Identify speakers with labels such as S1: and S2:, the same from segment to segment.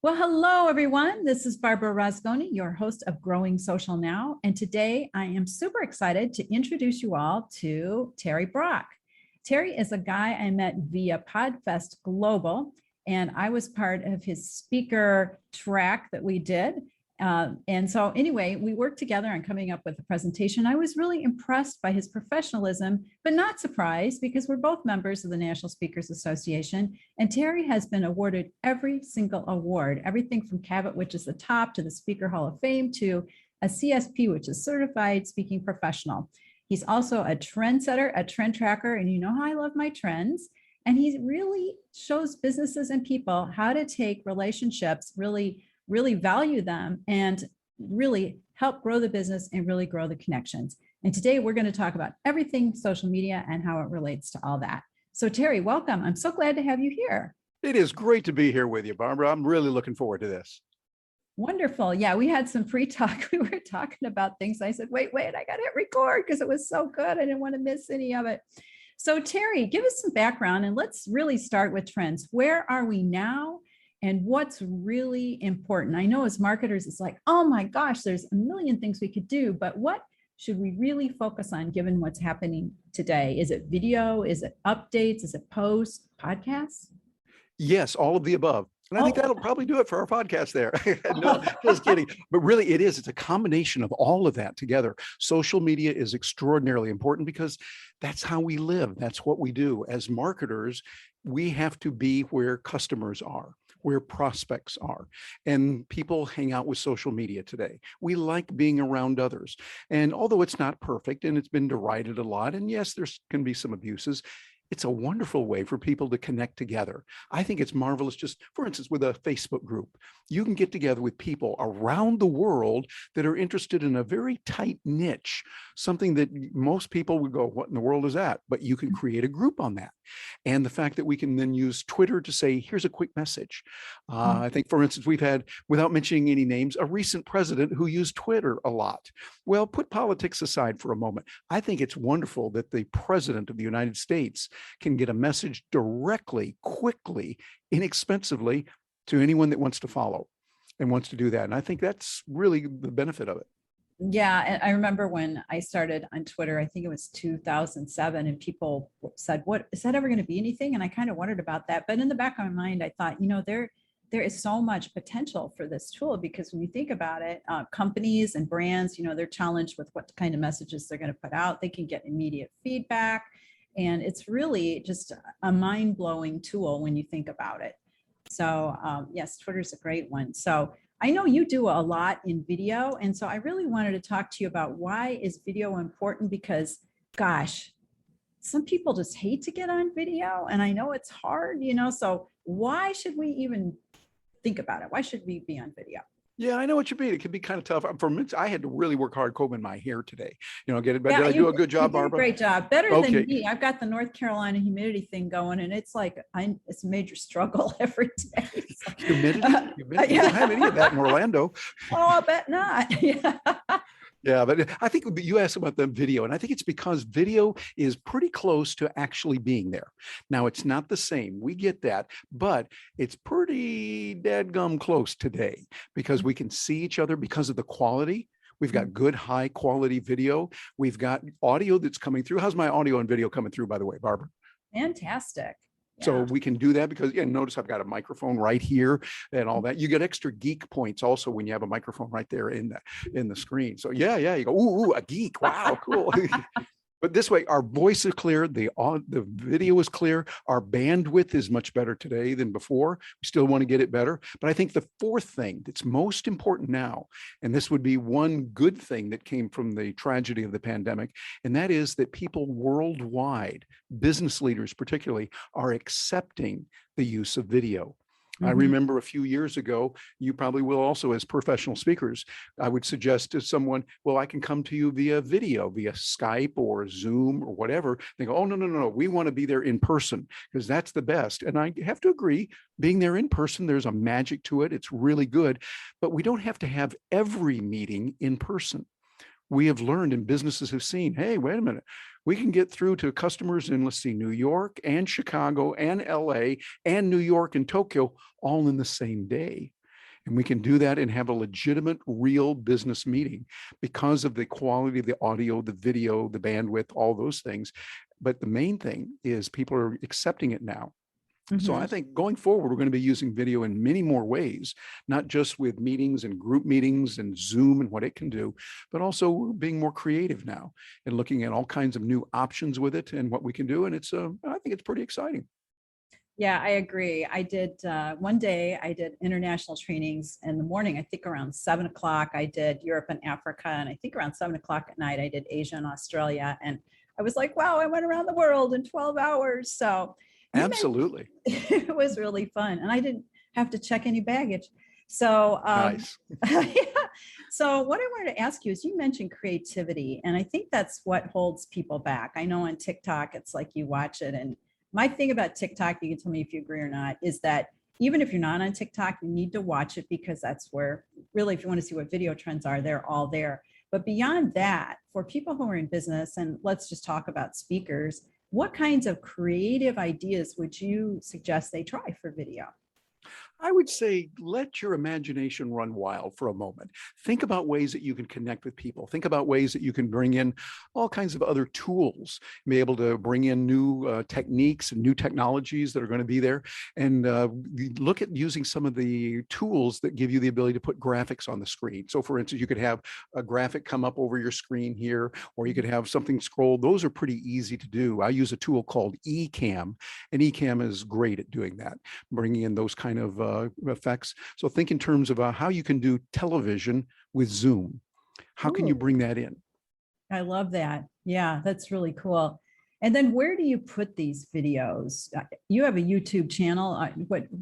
S1: Well, hello, everyone. This is Barbara Rozgonyi, your host of Growing Social Now. And today I am super excited to introduce you all to Terry Brock. Terry is a guy I met via PodFest Global, and I was part of his speaker track that we did. And so anyway, we worked together on coming up with a presentation. I was really impressed by his professionalism, but not surprised because we're both members of the National Speakers Association. And Terry has been awarded every single award, everything from CAVIT, which is the top, to the Speaker Hall of Fame, to a CSP, which is Certified Speaking Professional. He's also a trendsetter, a trend tracker, and you know how I love my trends. And he really shows businesses and people how to take relationships, really value them, and really help grow the business and really grow the connections. And today we're going to talk about everything social media and how it relates to all that. So Terry, welcome. I'm so glad to have you here.
S2: It is great to be here with you, Barbara. I'm really looking forward to this.
S1: Wonderful. Yeah, we had some pre-talk. We were talking about things. I said, wait, I got to hit record because it was so good. I didn't want to miss any of it. So Terry, give us some background and let's really start with trends. Where are we now? And what's really important? I know as marketers, it's like, oh my gosh, there's a million things we could do, but what should we really focus on given what's happening today? Is it video? Is it updates? Is it posts, podcasts?
S2: Yes, all of the above. And I think that'll probably do it for our podcast there. No, just kidding. But really, it's a combination of all of that together. Social media is extraordinarily important because that's how we live. That's what we do. As marketers, we have to be where customers are, where prospects are. And people hang out with social media today. We like being around others. And although it's not perfect and it's been derided a lot, and yes, there can be some abuses, it's a wonderful way for people to connect together. I think it's marvelous. Just for instance, with a Facebook group, you can get together with people around the world that are interested in a very tight niche, something that most people would go, what in the world is that? But you can create a group on that. And the fact that we can then use Twitter to say, here's a quick message. I think, for instance, we've had, without mentioning any names, a recent president who used Twitter a lot. Well, put politics aside for a moment. I think it's wonderful that the president of the United States can get a message directly, quickly, inexpensively to anyone that wants to follow and wants to do that. And I think that's really the benefit of it.
S1: Yeah, and I remember when I started on Twitter, I think it was 2007, and people said, what, is that ever going to be anything? And I kind of wondered about that. But in the back of my mind, I thought, there is so much potential for this tool, because when you think about it, companies and brands, they're challenged with what kind of messages they're going to put out. They can get immediate feedback. And it's really just a mind-blowing tool when you think about it. So yes, Twitter's a great one. So I know you do a lot in video. And so I really wanted to talk to you about why is video important, because gosh, some people just hate to get on video. And I know it's hard, so why should we even think about it? Why should we be on video?
S2: Yeah, I know what you mean. It can be kind of tough. For me, I had to really work hard combing my hair today. Get it. But did I do a good job, Barbara?
S1: Great job. Better than me. I've got the North Carolina humidity thing going, and it's like it's a major struggle every day.
S2: Humidity? You don't have any of that in Orlando.
S1: Oh, I bet not. Yeah.
S2: Yeah, but I think you asked about the video, and I think it's because video is pretty close to actually being there. Now, it's not the same. We get that, but it's pretty dadgum close today because we can see each other because of the quality. We've got good, high quality video. We've got audio that's coming through. How's my audio and video coming through, by the way, Barbara?
S1: Fantastic. Yeah.
S2: So we can do that because, notice I've got a microphone right here and all that. You get extra geek points also when you have a microphone right there in the screen. So yeah, you go, ooh, a geek. Wow, cool. But this way, our voice is clear, the video is clear, our bandwidth is much better today than before. We still want to get it better. But I think the fourth thing that's most important now, and this would be one good thing that came from the tragedy of the pandemic, and that is that people worldwide, business leaders particularly, are accepting the use of video. I remember a few years ago, you probably will also, as professional speakers, I would suggest to someone, well, I can come to you via video, via Skype or Zoom or whatever. They go, oh, no, we want to be there in person because that's the best. And I have to agree, being there in person, there's a magic to it. It's really good, but we don't have to have every meeting in person. We have learned, and businesses have seen, hey, wait a minute, we can get through to customers in, let's see, New York and Chicago and LA and New York and Tokyo all in the same day. And we can do that and have a legitimate, real business meeting because of the quality of the audio, the video, the bandwidth, all those things. But the main thing is people are accepting it now. So I think going forward, we're going to be using video in many more ways, not just with meetings and group meetings and Zoom and what it can do, but also being more creative now and looking at all kinds of new options with it and what we can do. And it's, I think it's pretty exciting.
S1: Yeah, I agree. I did one day, I did international trainings in the morning. I think around 7 o'clock, I did Europe and Africa. And I think around 7 o'clock at night, I did Asia and Australia. And I was like, wow, I went around the world in 12 hours. So
S2: absolutely,
S1: it was really fun. And I didn't have to check any baggage. So,
S2: nice.
S1: yeah. So what I wanted to ask you is you mentioned creativity, and I think that's what holds people back. I know on TikTok, it's like you watch it, and my thing about TikTok, you can tell me if you agree or not, is that even if you're not on TikTok, you need to watch it because that's where really, if you want to see what video trends are, they're all there. But beyond that, for people who are in business, and let's just talk about speakers, what kinds of creative ideas would you suggest they try for video?
S2: I would say let your imagination run wild for a moment. Think about ways that you can connect with people. Think about ways that you can bring in all kinds of other tools, be able to bring in new techniques and new technologies that are going to be there. And look at using some of the tools that give you the ability to put graphics on the screen. So for instance, you could have a graphic come up over your screen here, or you could have something scroll. Those are pretty easy to do. I use a tool called Ecamm, and Ecamm is great at doing that, bringing in those kind of effects. So think in terms of how you can do television with Zoom. How can you bring that in?
S1: I love that. Yeah, that's really cool. And then where do you put these videos? You have a YouTube channel.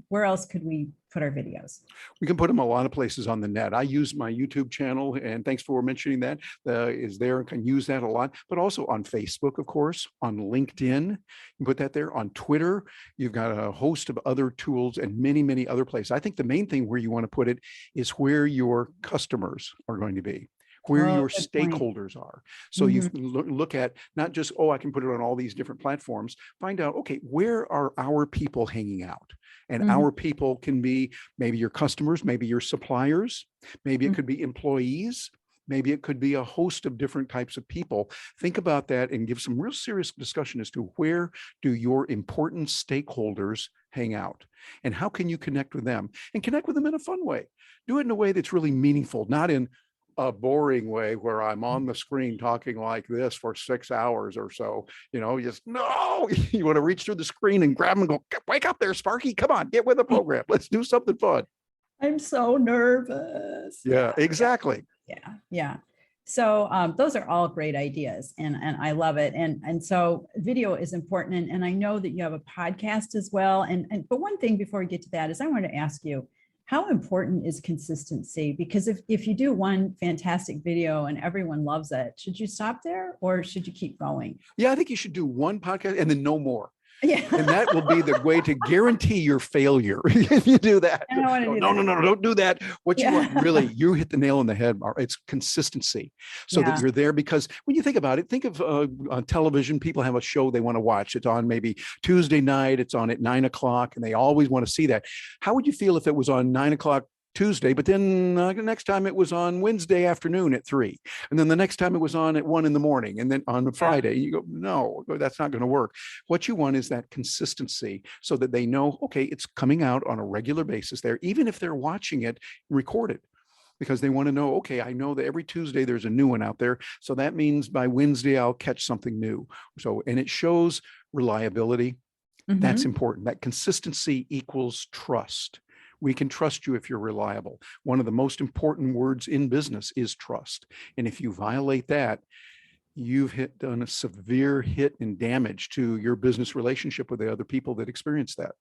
S1: Where else could we put our videos?
S2: We can put them a lot of places on the net. I use my YouTube channel, and thanks for mentioning that, is there and can use that a lot, but also on Facebook, of course, on LinkedIn, you can put that there, on Twitter. You've got a host of other tools and many, many other places. I think the main thing where you want to put it is where your customers are going to be, where your stakeholders are. So you look at not just, oh, I can put it on all these different platforms, find out, okay, where are our people hanging out? And our people can be maybe your customers, maybe your suppliers, maybe it could be employees, maybe it could be a host of different types of people. Think about that and give some real serious discussion as to where do your important stakeholders hang out and how can you connect with them, and connect with them in a fun way. Do it in a way that's really meaningful, not in a boring way where I'm on the screen talking like this for 6 hours or so. You know, just no, you want to reach through the screen and grab them and go, wake up there, Sparky, come on, get with the program. Let's do something fun.
S1: I'm so nervous.
S2: Yeah, exactly.
S1: Yeah. So those are all great ideas, and I love it. And so video is important. And I know that you have a podcast as well. But one thing before we get to that is I want to ask you, how important is consistency? Because if you do one fantastic video and everyone loves it, should you stop there or should you keep going?
S2: Yeah, I think you should do one podcast and then no more.
S1: Yeah.
S2: And that will be the way to guarantee your failure. If you do that.
S1: I don't want to do that.
S2: No, don't do that. What you want, really, you hit the nail on the head. It's consistency, so that you're there. Because when you think about it, think of on television, people have a show they want to watch. It's on maybe Tuesday night. It's on at 9 o'clock, and they always want to see that. How would you feel if it was on 9 o'clock Tuesday, but then the next time it was on Wednesday afternoon at 3, and then the next time it was on at 1 a.m, and then on Friday? You go, no, that's not going to work. What you want is that consistency, so that they know, okay, it's coming out on a regular basis there, even if they're watching it recorded, because they want to know, okay, I know that every Tuesday there's a new one out there. So that means by Wednesday, I'll catch something new. So, and it shows reliability. That's important. That consistency equals trust. We can trust you if you're reliable. One of the most important words in business is trust. And if you violate that, you've done a severe hit and damage to your business relationship with the other people that experience that.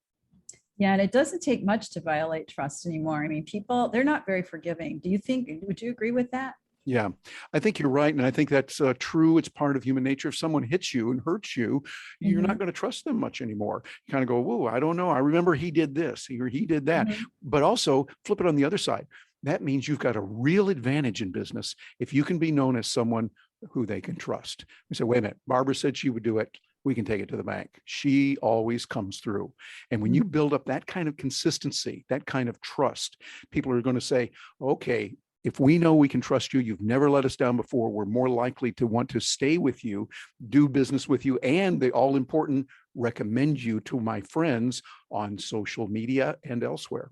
S1: Yeah, and it doesn't take much to violate trust anymore. I mean, people, they're not very forgiving. Would you agree with that?
S2: Yeah, I think you're right. And I think that's true. It's part of human nature. If someone hits you and hurts you, you're not going to trust them much anymore. You kind of go, whoa, I don't know. I remember he did this or he did that. But also flip it on the other side. That means you've got a real advantage in business if you can be known as someone who they can trust. We say, wait a minute, Barbara said she would do it. we can take it to the bank. She always comes through. And when you build up that kind of consistency, that kind of trust, people are going to say, okay, if we know we can trust you, you've never let us down before, we're more likely to want to stay with you, do business with you, and the all important recommend you to my friends on social media and elsewhere.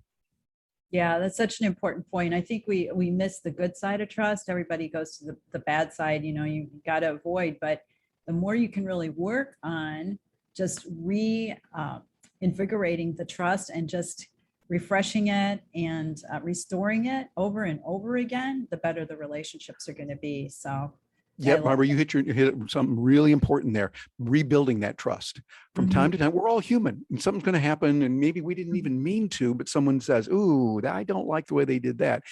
S1: Yeah, that's such an important point. I think we miss the good side of trust. Everybody goes to the bad side, you got to avoid. But the more you can really work on just invigorating the trust and just refreshing it and restoring it over and over again, the better the relationships are going to be. So
S2: yeah, Barbara, you hit something really important there. Rebuilding that trust from time to time. We're all human, and something's going to happen, and maybe we didn't even mean to, but someone says, "Ooh, I don't like the way they did that."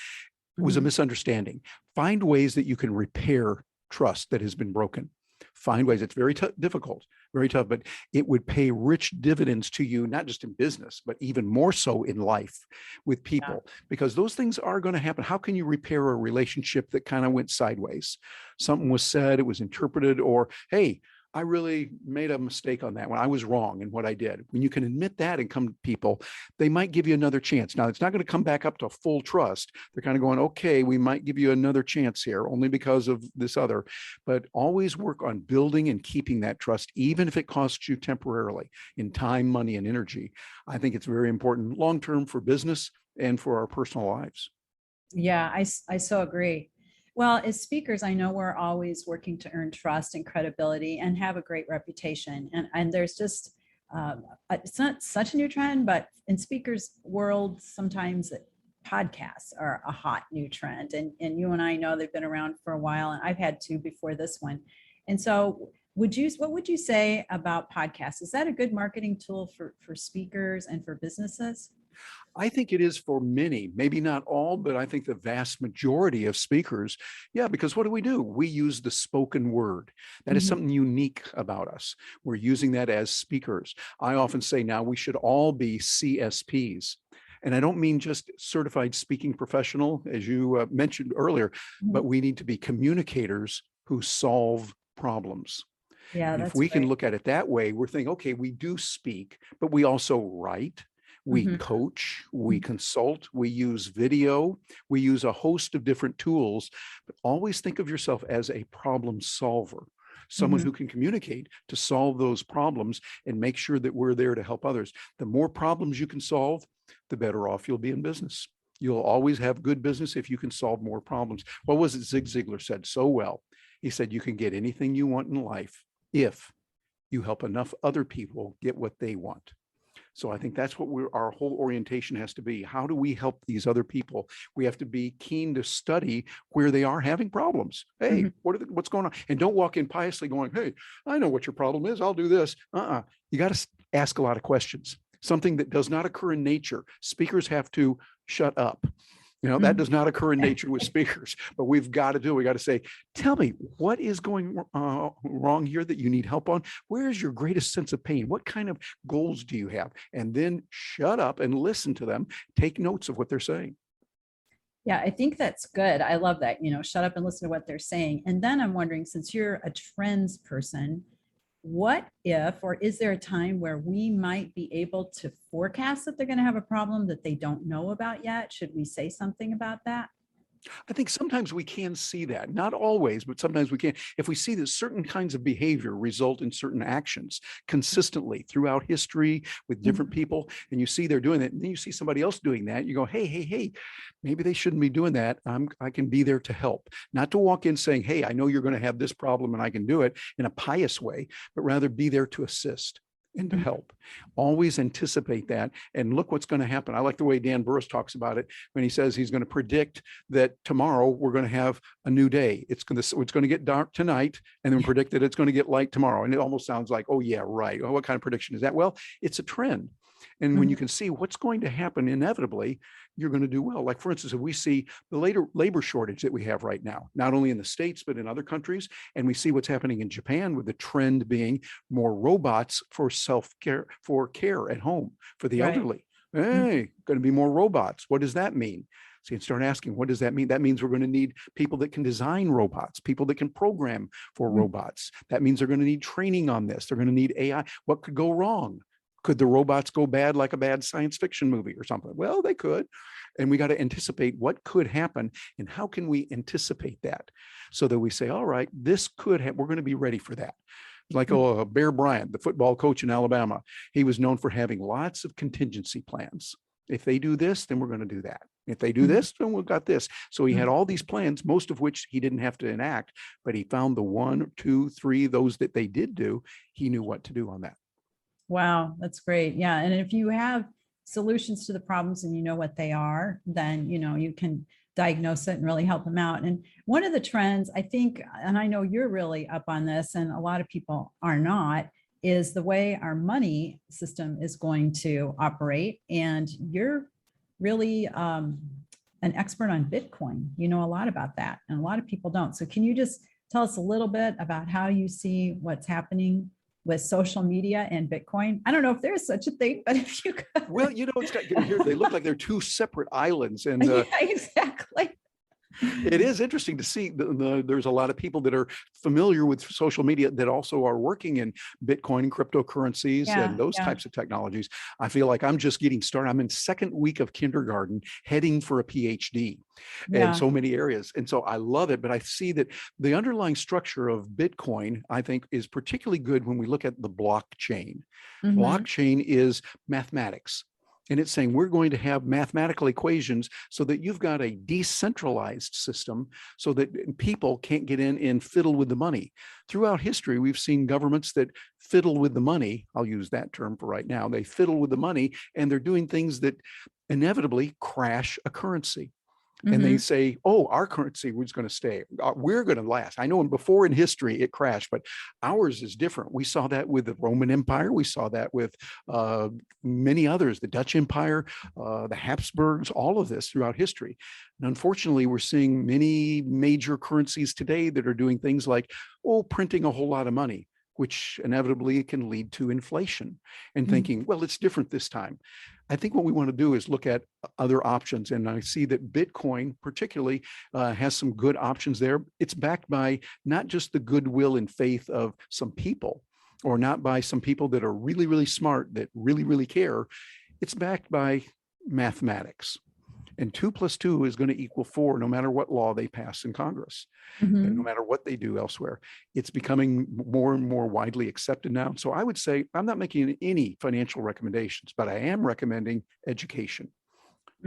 S2: It was a misunderstanding. Find ways that you can repair trust that has been broken. Find ways. It's very difficult, very tough, but it would pay rich dividends to you, not just in business, but even more so in life with people, because those things are going to happen. How can you repair a relationship that kind of went sideways? Something was said, it was interpreted, or, hey, I really made a mistake on that one. I was wrong in what I did. When you can admit that and come to people, they might give you another chance. Now, it's not going to come back up to full trust. They're kind of going, okay, we might give you another chance here only because of this other, but always work on building and keeping that trust, even if it costs you temporarily in time, money, and energy. I think it's very important long-term for business and for our personal lives.
S1: Yeah, I so agree. Well, as speakers, I know we're always working to earn trust and credibility and have a great reputation. And there's just, it's not such a new trend, but in speakers world, sometimes podcasts are a hot new trend. And you and I know they've been around for a while, and I've had two before this one. And so what would you say about podcasts? Is that a good marketing tool for speakers and for businesses?
S2: I think it is for many, maybe not all, but I think the vast majority of speakers. Yeah, because what do? We use the spoken word. That is something unique about us. We're using that as speakers. I often say now we should all be CSPs. And I don't mean just certified speaking professional, as you mentioned earlier, but we need to be communicators who solve problems.
S1: Yeah,
S2: And if
S1: that's
S2: we can
S1: great.
S2: look at it that way, we're thinking, okay, we do speak, but we also write. We coach, we consult, we use video, we use a host of different tools, but always think of yourself as a problem solver, someone who can communicate to solve those problems and make sure that we're there to help others. The more problems you can solve, the better off you'll be in business. You'll always have good business if you can solve more problems. What was it Zig Ziglar said so well? He said, you can get anything you want in life if you help enough other people get what they want. So I think that's what our whole orientation has to be. How do we help these other people? We have to be keen to study where they are having problems. Hey, what's going on? And don't walk in piously going, hey, I know what your problem is. I'll do this. You got to ask a lot of questions. Something that does not occur in nature. Speakers have to shut up. That does not occur in nature with speakers, but we've got to do, we got to say, tell me what is going wrong here that you need help on? Where is your greatest sense of pain? What kind of goals do you have? And then shut up and listen to them. Take notes of what they're saying.
S1: Yeah, I think that's good. I love that, shut up and listen to what they're saying. And then I'm wondering, since you're a trends person, what if, or is there a time where we might be able to forecast that they're going to have a problem that they don't know about yet? Should we say something about that?
S2: I think sometimes we can see that, not always, but sometimes we can. If we see that certain kinds of behavior result in certain actions consistently throughout history with different people, and you see they're doing it, and then you see somebody else doing that, you go, hey, maybe they shouldn't be doing that. I can be there to help, not to walk in saying, hey, I know you're going to have this problem and I can do it in a pious way, but rather be there to assist and to help. Always anticipate that and look what's going to happen. I like the way Dan Burris talks about it when he says he's going to predict that tomorrow we're going to have a new day. It's going to get dark tonight, and then predict that it's going to get light tomorrow. And it almost sounds like, oh yeah, right. Well, what kind of prediction is that? Well, it's a trend. And when you can see what's going to happen inevitably, you're going to do well. Like, for instance, if we see the labor shortage that we have right now, not only in the States, but in other countries, and we see what's happening in Japan with the trend being more robots for self-care, for care at home for the elderly. Hey, going to be more robots. What does that mean? So you start asking, what does that mean? That means we're going to need people that can design robots, people that can program for robots. That means they're going to need training on this. They're going to need AI. What could go wrong? Could the robots go bad like a bad science fiction movie or something? Well, they could. And we got to anticipate what could happen and how can we anticipate that so that we say, all right, this could happen. We're going to be ready for that. Like Bear Bryant, the football coach in Alabama, he was known for having lots of contingency plans. If they do this, then we're going to do that. If they do this, then we've got this. So he had all these plans, most of which he didn't have to enact, but he found the 1, 2, 3, those that they did do, he knew what to do on that.
S1: Wow, that's great. Yeah. And if you have solutions to the problems and you know what they are, then, you can diagnose it and really help them out. And one of the trends, I think, and I know you're really up on this, and a lot of people are not, is the way our money system is going to operate. And you're really an expert on Bitcoin. You know a lot about that, and a lot of people don't. So can you just tell us a little bit about how you see what's happening with social media and Bitcoin? I don't know if there's such a thing, but if you could.
S2: Well, it's got here. They look like they're two separate islands, and
S1: yeah, exactly.
S2: It is interesting to see there's a lot of people that are familiar with social media that also are working in Bitcoin and cryptocurrencies and those types of technologies. I feel like I'm just getting started. I'm in second week of kindergarten, heading for a PhD in so many areas. And so I love it, but I see that the underlying structure of Bitcoin, I think, is particularly good when we look at the blockchain. Blockchain is mathematics. And it's saying we're going to have mathematical equations so that you've got a decentralized system so that people can't get in and fiddle with the money. Throughout history, we've seen governments that fiddle with the money. I'll use that term for right now. They fiddle with the money, and they're doing things that inevitably crash a currency. And they say, oh, our currency was going to stay. We're going to last. I know before in history it crashed, but ours is different. We saw that with the Roman Empire. We saw that with many others, the Dutch Empire, the Habsburgs, all of this throughout history. And unfortunately, we're seeing many major currencies today that are doing things like, printing a whole lot of money, which inevitably can lead to inflation, and thinking, well, it's different this time. I think what we want to do is look at other options. And I see that Bitcoin particularly has some good options there. It's backed by not just the goodwill and faith of some people, or not by some people that are really, really smart, that really, really care. It's backed by mathematics. And 2 + 2 is going to equal 4, no matter what law they pass in Congress, and no matter what they do elsewhere. It's becoming more and more widely accepted now. So I would say I'm not making any financial recommendations, but I am recommending education.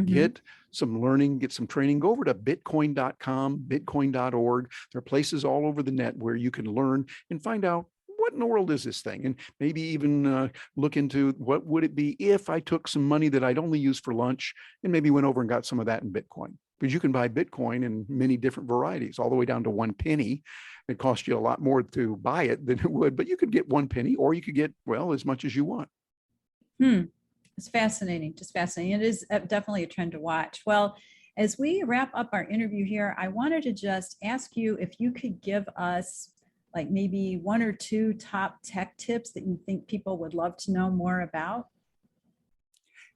S2: Get some learning, get some training. Go over to bitcoin.com, bitcoin.org. There are places all over the net where you can learn and find out, what in the world is this thing? And maybe even look into what would it be if I took some money that I'd only use for lunch and maybe went over and got some of that in Bitcoin. Because you can buy Bitcoin in many different varieties, all the way down to 1 penny. It costs you a lot more to buy it than it would, but you could get 1 penny, or you could get, as much as you want.
S1: It's fascinating, just fascinating. It is definitely a trend to watch. Well, as we wrap up our interview here, I wanted to just ask you if you could give us like maybe 1 or 2 top tech tips that you think people would love to know more about.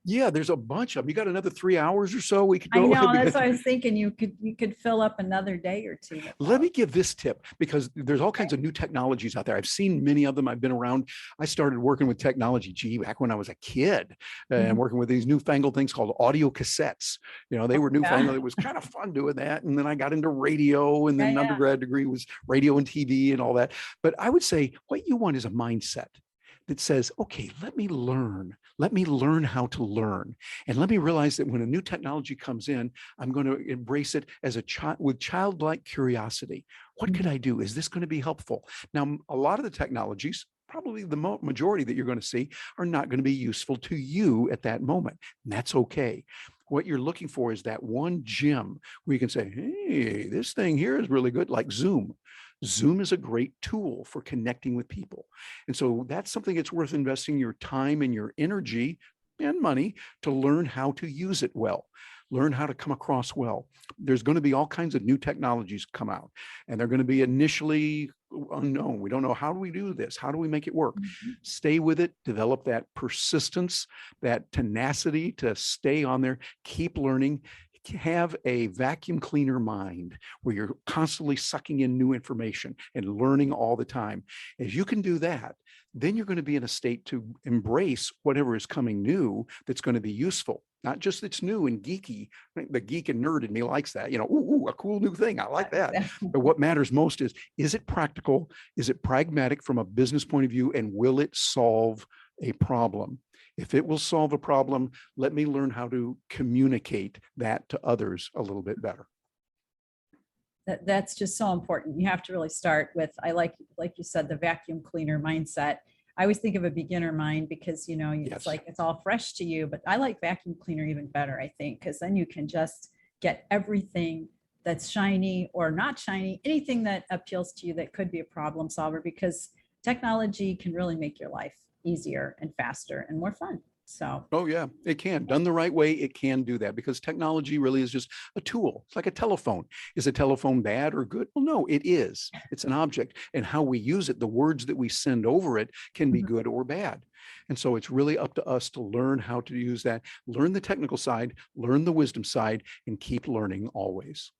S2: Yeah, there's a bunch of them. You got another 3 hours or so we could go.
S1: I know, that's what I was thinking. You could fill up another day or 2.
S2: Let me give this tip, because there's all kinds of new technologies out there. I've seen many of them. I've been around. I started working with technology, back when I was a kid, and working with these newfangled things called audio cassettes. They were newfangled. It was kind of fun doing that. And then I got into radio, and then an undergrad degree was radio and TV and all that. But I would say what you want is a mindset that says, okay, let me learn how to learn. And let me realize that when a new technology comes in, I'm going to embrace it as a child with childlike curiosity. What could I do? Is this going to be helpful? Now, a lot of the technologies, probably the majority that you're going to see, are not going to be useful to you at that moment. And that's okay. What you're looking for is that one gem where you can say, hey, this thing here is really good, like Zoom. Zoom is a great tool for connecting with people. And so that's something that's worth investing your time and your energy and money to learn how to use it well, learn how to come across well. There's going to be all kinds of new technologies come out, and they're going to be initially unknown. We don't know, how do we do this? How do we make it work? Stay with it, develop that persistence, that tenacity to stay on there, keep learning. have a vacuum cleaner mind where you're constantly sucking in new information and learning all the time. As you can do that, then you're going to be in a state to embrace whatever is coming new that's going to be useful. Not just it's new and geeky. The geek and nerd in me likes that. Ooh, a cool new thing. I like that. But what matters most is it practical? Is it pragmatic from a business point of view? And will it solve a problem? If it will solve a problem, let me learn how to communicate that to others a little bit better.
S1: That's just so important. You have to really start with, I like you said, the vacuum cleaner mindset. I always think of a beginner mind because, it's like it's all fresh to you, but I like vacuum cleaner even better, I think, because then you can just get everything that's shiny or not shiny, anything that appeals to you that could be a problem solver, because technology can really make your life easier and faster and more fun. So,
S2: oh yeah, it can. Done the right way, it can do that, because technology really is just a tool. It's like a telephone. Is a telephone bad or good? Well, no, it is. It's an object, and how we use it, the words that we send over it can be good or bad. And so it's really up to us to learn how to use that, learn the technical side, learn the wisdom side, and keep learning always.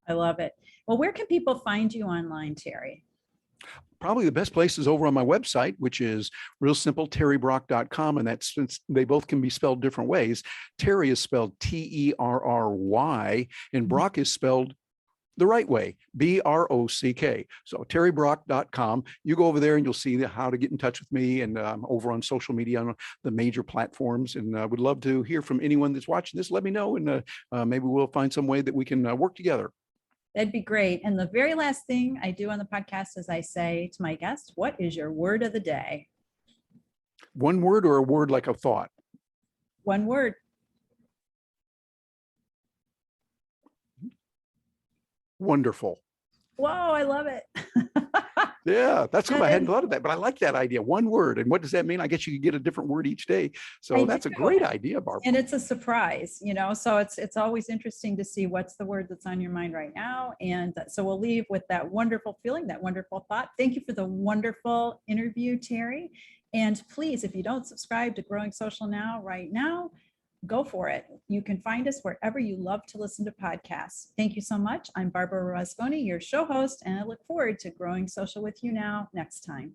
S1: I love it. Well, where can people find you online, Terry?
S2: Probably the best place is over on my website, which is real simple, terrybrock.com. And that's, they both can be spelled different ways. Terry is spelled Terry, and Brock is spelled the right way, BROCK. So terrybrock.com. You go over there and you'll see how to get in touch with me, and over on social media on the major platforms. And I would love to hear from anyone that's watching this. Let me know, and maybe we'll find some way that we can work together.
S1: That'd be great. And the very last thing I do on the podcast is I say to my guests, what is your word of the day?
S2: One word, or a word like a thought?
S1: One word.
S2: Wonderful.
S1: Whoa, I love it.
S2: Yeah, that's good. I hadn't thought of that, but I like that idea. One word. And what does that mean? I guess you could get a different word each day. So that's a great idea, Barbara.
S1: And it's a surprise, so it's always interesting to see what's the word that's on your mind right now. And so we'll leave with that wonderful feeling, that wonderful thought. Thank you for the wonderful interview, Terry. And please, if you don't subscribe to Growing Social Now right now, go for it. You can find us wherever you love to listen to podcasts. Thank you so much. I'm Barbara Rozgonyi, your show host, and I look forward to growing social with you now next time.